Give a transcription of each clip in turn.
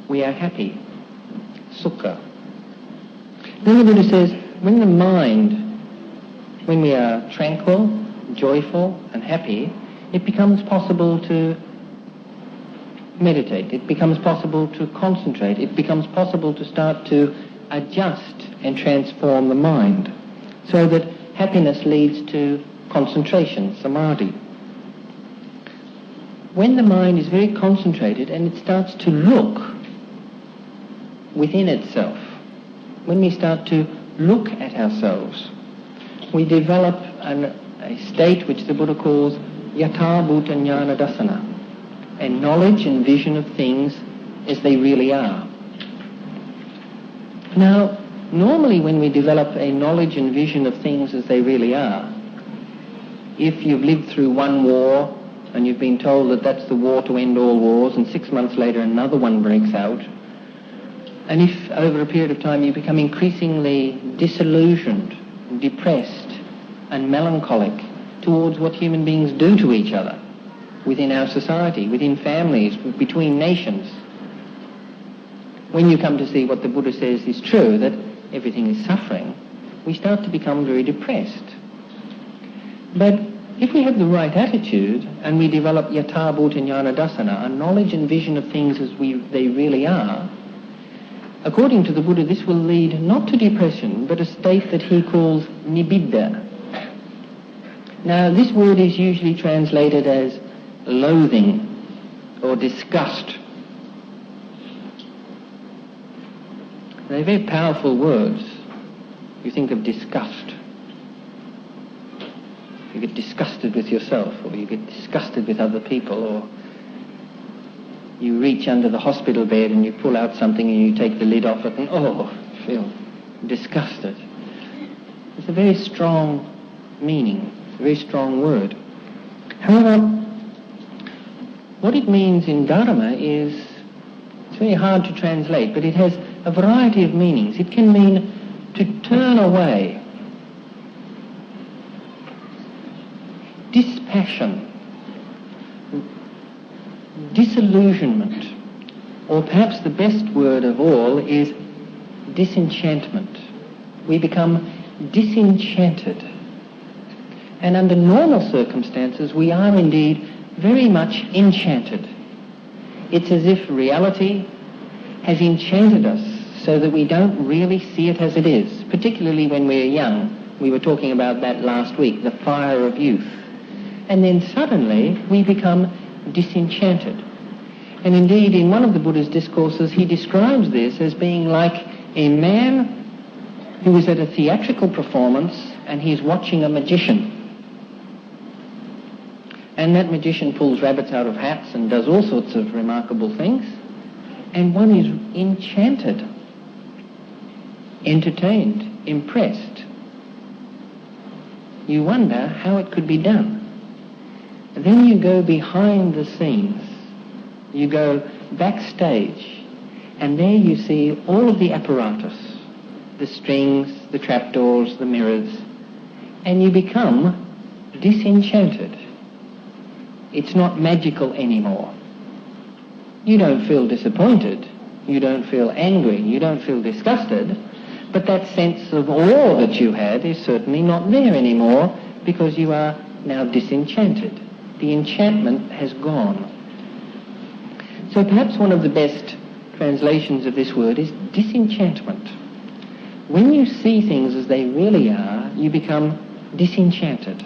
we are happy. Sukha. Then the Buddha says, when the mind, when we are tranquil, joyful and happy, it becomes possible to meditate, it becomes possible to concentrate, it becomes possible to start to adjust and transform the mind, so that happiness leads to concentration, samadhi. When the mind is very concentrated and it starts to look within itself, when we start to look at ourselves, we develop a state which the Buddha calls yatha bhuta jnana dassana, a knowledge and vision of things as they really are. Now, normally when we develop a knowledge and vision of things as they really are, if you've lived through one war and you've been told that that's the war to end all wars, and 6 months later another one breaks out, and if over a period of time you become increasingly disillusioned, depressed and melancholic towards what human beings do to each other, within our society, within families, between nations, when you come to see what the Buddha says is true, that everything is suffering, we start to become very depressed. But if we have the right attitude and we develop yatha bhuta jnana dassana, a knowledge and vision of things as they really are, according to the Buddha, this will lead not to depression, but a state that he calls nibbida. Now, this word is usually translated as loathing or disgust. They're very powerful words. You think of disgust. You get disgusted with yourself, or you get disgusted with other people, or you reach under the hospital bed and you pull out something and you take the lid off it and, feel disgusted. It's a very strong meaning, a very strong word. However, what it means in Dharma is, it's very hard to translate, but it has a variety of meanings. It can mean to turn away, dispassion, disillusionment, or perhaps the best word of all is disenchantment. We become disenchanted. And under normal circumstances, we are indeed very much enchanted. It's as if reality has enchanted us so that we don't really see it as it is, particularly when we're young. We were talking about that last week, the fire of youth. And then suddenly we become disenchanted. And indeed, in one of the Buddha's discourses, he describes this as being like a man who is at a theatrical performance and he's watching a magician. And that magician pulls rabbits out of hats and does all sorts of remarkable things. And one is enchanted, entertained, impressed. You wonder how it could be done. And then you go behind the scenes. You go backstage. And there you see all of the apparatus, the strings, the trapdoors, the mirrors. And you become disenchanted. It's not magical anymore. You don't feel disappointed, you don't feel angry, you don't feel disgusted, but that sense of awe that you had is certainly not there anymore because you are now disenchanted. The enchantment has gone. So perhaps one of the best translations of this word is disenchantment. When you see things as they really are, you become disenchanted.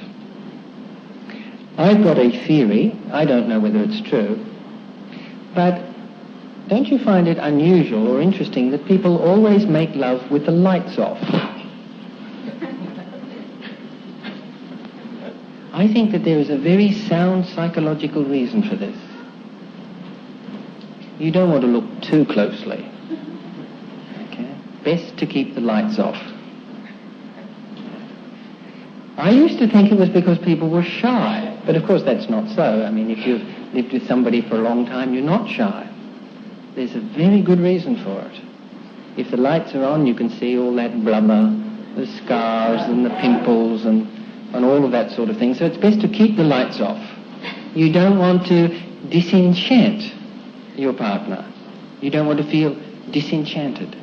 I've got a theory, I don't know whether it's true, but don't you find it unusual or interesting that people always make love with the lights off? I think that there is a very sound psychological reason for this. You don't want to look too closely. Okay? Best to keep the lights off. I used to think it was because people were shy, but of course that's not so. I mean, if you've lived with somebody for a long time, you're not shy. There's a very good reason for it. If the lights are on, you can see all that blubber, the scars and the pimples and all of that sort of thing. So it's best to keep the lights off. You don't want to disenchant your partner. You don't want to feel disenchanted.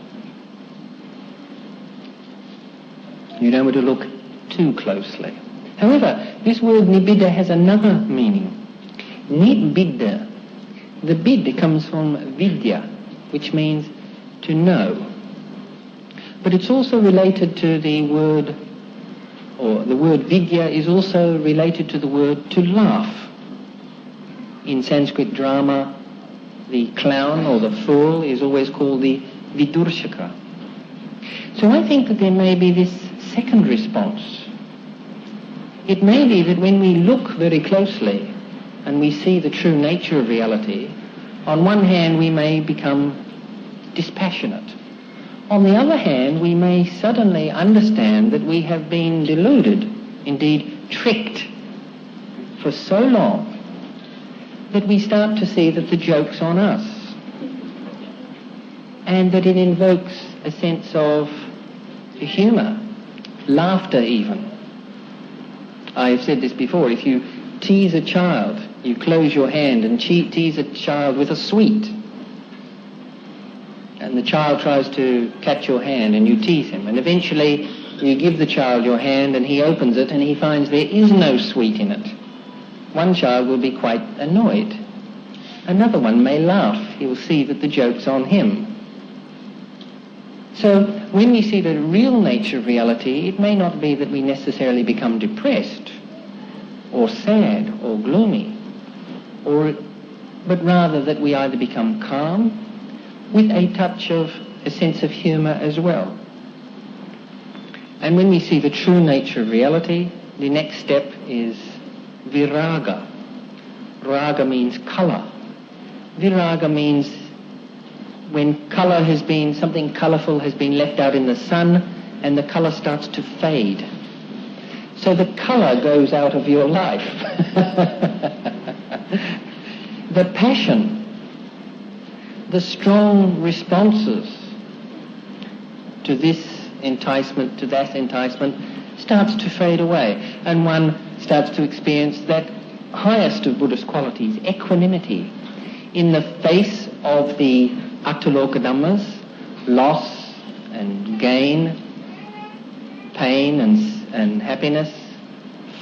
You don't want to look too closely. However, this word nibbida has another meaning. Nibbida. The bid comes from vidya, which means to know. But it's also related to the word, or the word vidya is also related to the word to laugh. In Sanskrit drama, the clown or the fool is always called the vidurshaka. So I think that there may be this second response. It may be that when we look very closely and we see the true nature of reality, on one hand we may become dispassionate. On the other hand, we may suddenly understand that we have been deluded, indeed tricked, for so long that we start to see that the joke's on us, and that it invokes a sense of humour, laughter even. I've said this before, if you tease a child, you close your hand and tease a child with a sweet, and the child tries to catch your hand and you tease him, and eventually you give the child your hand and he opens it and he finds there is no sweet in it. One child will be quite annoyed. Another one may laugh. He will see that the joke's on him. So when we see the real nature of reality, it may not be that we necessarily become depressed or sad or gloomy, but rather that we either become calm with a touch of a sense of humour as well. And when we see the true nature of reality, the next step is viraga. Raga means colour. Viraga means when colour has been, something colourful has been left out in the sun and the colour starts to fade. So the colour goes out of your life. The passion, the strong responses to this enticement, to that enticement, starts to fade away, and one starts to experience that highest of Buddhist qualities, equanimity, in the face of the Ataloka Dhammas, loss and gain, pain and happiness,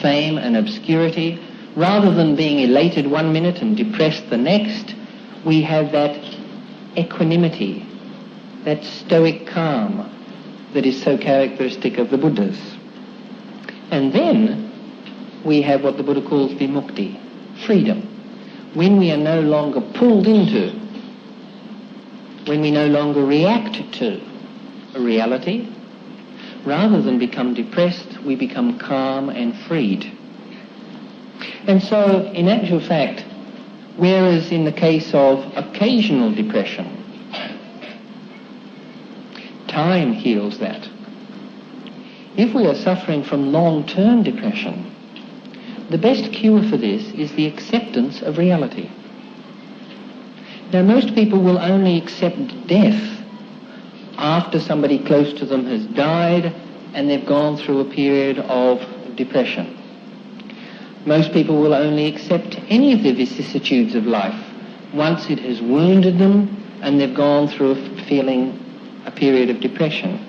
fame and obscurity. Rather than being elated one minute and depressed the next, we have that equanimity, that stoic calm that is so characteristic of the Buddhas. And then we have what the Buddha calls vimukti, freedom. When we are no longer pulled into, when we no longer react to a reality, rather than become depressed, we become calm and freed. And so, in actual fact, whereas in the case of occasional depression, time heals that. If we are suffering from long-term depression, the best cure for this is the acceptance of reality. Now, most people will only accept death after somebody close to them has died and they've gone through a period of depression. Most people will only accept any of the vicissitudes of life once it has wounded them and they've gone through a period of depression.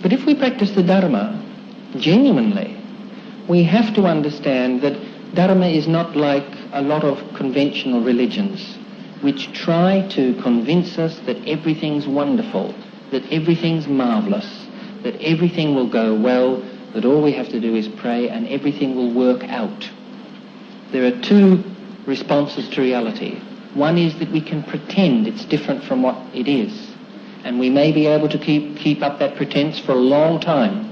But if we practice the Dharma genuinely, we have to understand that Dharma is not like a lot of conventional religions which try to convince us that everything's wonderful, that everything's marvellous, that everything will go well, that all we have to do is pray and everything will work out. There are two responses to reality. One is that we can pretend it's different from what it is, and we may be able to keep up that pretense for a long time.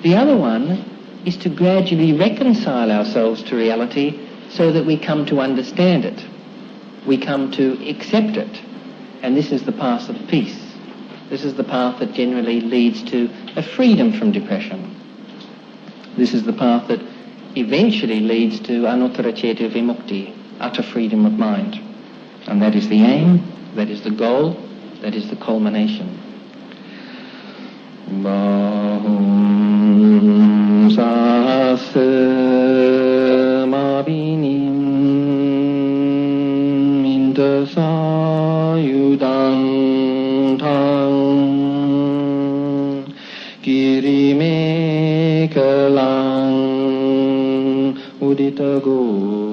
The other one is to gradually reconcile ourselves to reality so that we come to understand it. We come to accept it. And this is the path of peace. This is the path that generally leads to a freedom from depression. This is the path that eventually leads to anuttara ceta vimukti, utter freedom of mind. And that is the aim, that is the goal, that is the culmination. Bahum sasa mabinim minta ゆだんたんきりめからんうりたご